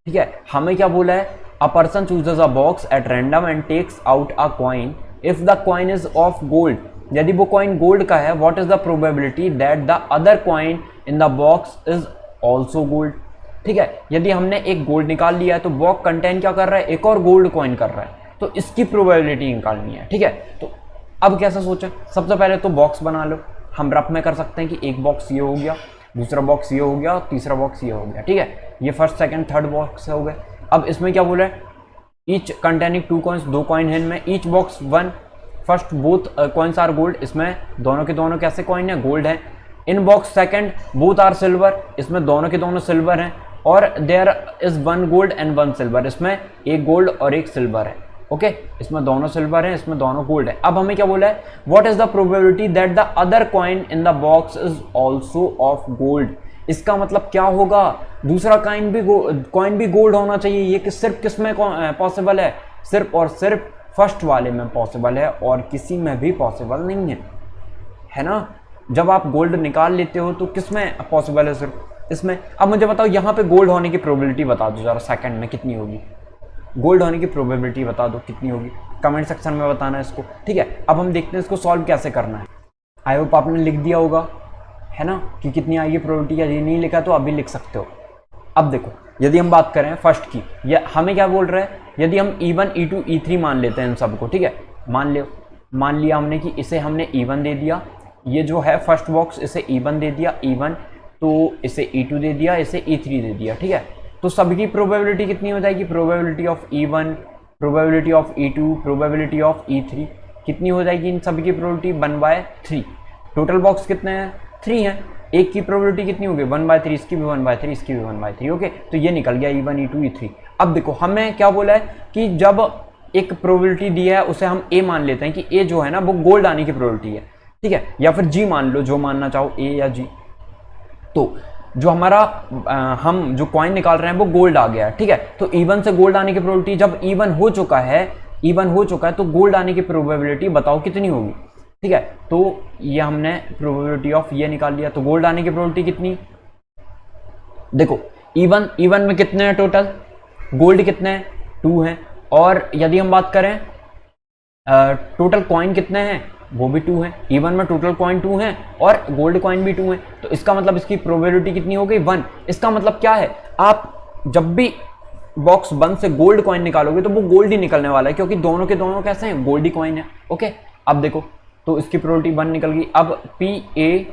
ठीक है। हमें क्या बोला है, a person chooses a box at random and takes out a coin, if the coin is of gold, यदि वो coin gold का है, what is the probability that the other coin in the box is also gold. ठीक है, यदि हमने एक gold निकाल लिया है तो बॉक्स कंटेन क्या कर रहा है, एक और गोल्ड कॉइन कर रहा है, तो इसकी प्रोबेबिलिटी निकालनी है। ठीक है, तो अब कैसे सोचें, सबसे पहले तो बॉक्स बना लो। हम रफ में कर सकते हैं कि एक बॉक्स ये हो गया, दूसरा बॉक्स ये हो गया और तीसरा बॉक्स ये हो गया। ठीक है, ये फर्स्ट सेकंड थर्ड बॉक्स हो गए। अब इसमें क्या बोला है, ईच कंटेनिंग 2 कॉइन्स, 2 कॉइन है इनमें, each box 1 first both coins are gold, इसमें दोनों के दोनों कैसे कॉइन है, गोल्ड है। In box second both are silver, इसमें दोनों के दोनों सिल्वर हैं। और there is 1 gold and 1 silver, इसमें एक गोल्ड और एक सिल्वर है। ओके, इसमें दोनों सिल्वर हैं, इसमें दोनों गोल्ड है। अब हमें क्या बोला है, what is the probability that the other coin in the box is also of gold. इसका मतलब क्या होगा, दूसरा कॉइन भी गोल्ड होना चाहिए। ये कि सिर्फ किस में पॉसिबल है, सिर्फ और सिर्फ फर्स्ट वाले में पॉसिबल है और किसी में भी पॉसिबल नहीं है ना। जब आप गोल्ड निकाल लेते हो तो किस में पॉसिबल है, सिर्फ इसमें। अब मुझे बताओ यहाँ पे गोल्ड होने की प्रोबेबिलिटी बता दो जरा, सेकंड में कितनी होगी, गोल्ड होने की प्रोबेबिलिटी बता दो कितनी होगी, कमेंट सेक्शन में बताना है इसको। ठीक है, अब हम देखते हैं इसको सॉल्व कैसे करना है। आई होप आपने लिख दिया होगा, है ना, कि कितनी आएगी प्रोबेबिलिटी। यदि नहीं लिखा तो अभी लिख सकते हो। अब देखो, यदि हम बात करें फर्स्ट की, या हमें क्या बोल रहा है, यदि हम E1 E2 E3 मान लेते हैं इन सबको। ठीक है, मान लिया हमने कि इसे हमने E1 दे दिया, ये जो है फर्स्ट बॉक्स इसे E1 दे दिया, E1 तो इसे E2 दे दिया, इसे E3 दे दिया। ठीक है, तो सबकी प्रोबेबिलिटी कितनी हो जाएगी, probability of E1, probability of E2, probability of E3 कितनी हो जाएगी, इन सभी की प्रोबेबिलिटी 1/3। टोटल बॉक्स कितने हैं, 3 हैं, एक की प्रोबेबिलिटी कितनी होगी 1/3, इसकी भी 1/3, इसकी भी 1/3। ओके, तो ये निकल गया E1 E2 E3। अब देखो हमें क्या बोला है कि जब एक प्रोबेबिलिटी दी है उसे हम ए मान लेते हैं कि ए जो है ना वो गोल्ड आने की प्रोबेबिलिटी है। ठीक है, या फिर जी मान लो, जो मानना चाहो, ए या जी। तो जो हमारा हम जो कॉइन निकाल रहे हैं वो गोल्ड आ गया है। ठीक है, तो E1 से गोल्ड आने की प्रोबेबिलिटी, जब E1 हो चुका है तो गोल्ड आने की प्रोबेबिलिटी बताओ कितनी होगी। ठीक है, तो ये हमने प्रोबेबिलिटी ऑफ ये निकाल लिया, तो गोल्ड आने की प्रोबेबिलिटी कितनी, देखो E1 में कितने हैं टोटल, गोल्ड कितने हैं, 2 हैं। और यदि हम बात करें टोटल कॉइन कितने हैं, वो भी 2 हैं। E1 में टोटल कॉइन 2 हैं और गोल्ड कॉइन भी 2 हैं, तो इसका मतलब इसकी प्रोबेबिलिटी कितनी हो गई, 1। इसका मतलब क्या है, आप जब भी बॉक्स 1 से गोल्ड कॉइन निकालोगे तो वो गोल्ड ही निकलने वाला है, क्योंकि दोनों के दोनों कैसे हैं, गोल्ड ही कॉइन है। ओके, अब देखो, तो इसकी प्रोबेबिलिटी 1 निकल गई। अब PA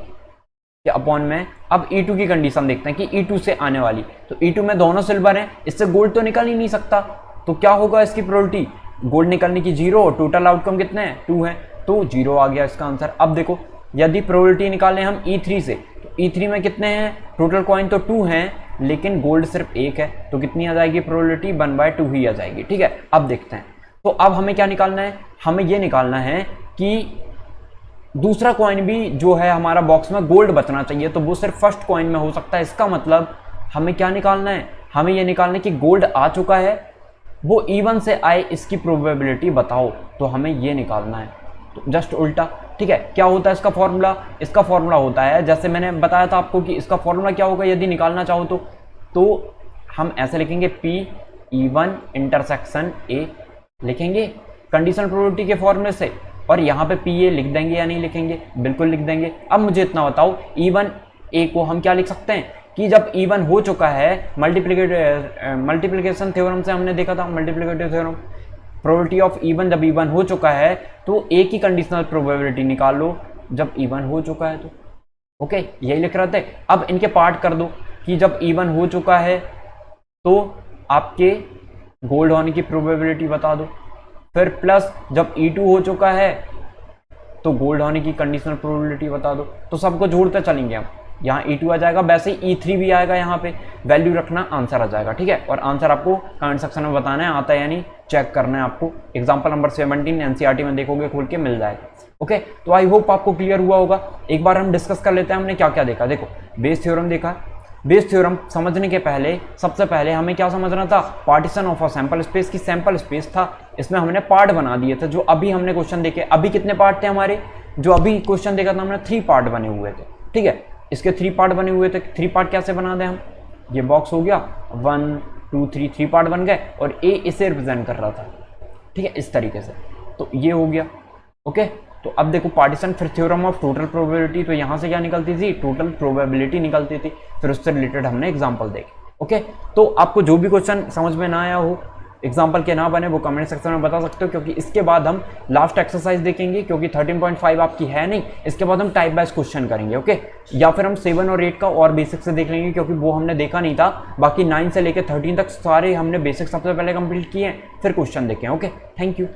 के अपॉन में अब E2 की कंडीशन देखते हैं कि E2 से आने वाली, तो E2 में दोनों सिल्वर हैं, इससे गोल्ड तो निकल ही नहीं सकता, तो क्या होगा इसकी प्रोबेबिलिटी, गोल्ड निकलने की 0 और टोटल आउटकम कितने हैं, 2 हैं, तो 0 आ गया इसका आंसर। अब देखो, यदि प्रोबेबिलिटी निकालें हम E3 से, तो E3 में कितने हैं, टोटल कॉइन तो 2 हैं लेकिन गोल्ड सिर्फ 1 है, तो कितनी आ जाएगी प्रोबेबिलिटी, 1/2 ही आ जाएगी। ठीक है, अब देखते हैं, तो अब हमें क्या निकालना है, हमें ये निकालना है कि दूसरा कॉइन भी जो है हमारा बॉक्स में गोल्ड बचना चाहिए, तो वो सिर्फ फर्स्ट कॉइन में हो सकता है। इसका मतलब हमें क्या निकालना है, हमें ये निकालना है कि गोल्ड आ चुका है, वो E1 से आए, इसकी प्रोबेबिलिटी बताओ, तो हमें ये निकालना है, तो जस्ट उल्टा। ठीक है, क्या होता है इसका फॉर्मूला, इसका फॉर्मूला होता है, जैसे मैंने बताया था आपको कि इसका फॉर्मूला क्या होगा यदि निकालना चाहो तो हम ऐसे लिखेंगे PE1 इंटरसेक्शन A लिखेंगे कंडीशनल प्रोबेबिलिटी के फॉर्मूले से, और यहाँ पे PA लिख देंगे या नहीं लिखेंगे, बिल्कुल लिख देंगे। अब मुझे इतना बताओ, E1 A को हम क्या लिख सकते हैं कि जब E1 हो चुका है, मल्टीप्लिकेशन थ्योरम से हमने देखा था, multiplicative theorem, probability of E1 जब E1 हो चुका है तो एक ही कंडीशनल प्रोबेबिलिटी निकाल लो जब E1 हो चुका है तो। ओके, यही लिख रहे थे। अब इनके पार्ट कर दो कि जब E1 हो चुका है तो आपके गोल्ड होने की प्रोबेबिलिटी बता दो, फिर प्लस जब E2 हो चुका है तो गोल्ड होने की कंडीशनल प्रोबेबिलिटी बता दो, तो सबको जोड़ते चलेंगे हम। यहाँ E2 आ जाएगा, वैसे ही E3 भी आएगा, यहाँ पे वैल्यू रखना, आंसर आ जाएगा। ठीक है, और आंसर आपको कमेंट सेक्शन में बताना है आता है या नहीं, चेक करना है आपको। एग्जाम्पल नंबर 17 NCERT में देखोगे खोल के मिल जाएगा। ओके, तो आई होप आपको क्लियर हुआ होगा। एक बार हम डिस्कस कर लेते हैं हमने क्या क्या देखा। देखो, बेस थ्योरम देखा। बेस थ्योरम समझने के पहले सबसे पहले हमें क्या समझना था, partition of a sample space की सैंपल स्पेस था, इसमें हमने पार्ट बना दिए थे। जो अभी हमने क्वेश्चन देखे, अभी कितने पार्ट थे हमारे, जो अभी क्वेश्चन देखा था हमने 3 पार्ट बने हुए थे। ठीक है, इसके 3 पार्ट बने हुए थे। 3 पार्ट कैसे बना दें हम, ये बॉक्स हो गया 1 2 3 पार्ट बन गए और ए इसे रिप्रेजेंट कर रहा था। ठीक है, इस तरीके से, तो ये हो गया। ओके, तो अब देखो पार्टीशन, फिर थ्योरम ऑफ टोटल प्रोबेबिलिटी, तो यहाँ से क्या निकलती थी, टोटल प्रोबेबिलिटी निकलती थी, फिर उससे रिलेटेड हमने एग्जाम्पल देखे। ओके, तो आपको जो भी क्वेश्चन समझ में ना आया हो, एग्जाम्पल के ना बने, वो कमेंट सेक्शन में बता सकते हो, क्योंकि इसके बाद हम लास्ट एक्सरसाइज देखेंगे, क्योंकि 13.5 आपकी है नहीं, इसके बाद हम टाइप वाइज क्वेश्चन करेंगे। ओके, या फिर हम 7 और 8 का और बेसिक से देख लेंगे, क्योंकि वो हमने देखा नहीं था। बाकी 9 से लेकर 13 तक सारे हमने बेसिक सबसे पहले कंप्लीट किए हैं, फिर क्वेश्चन देखें। Okay, thank you.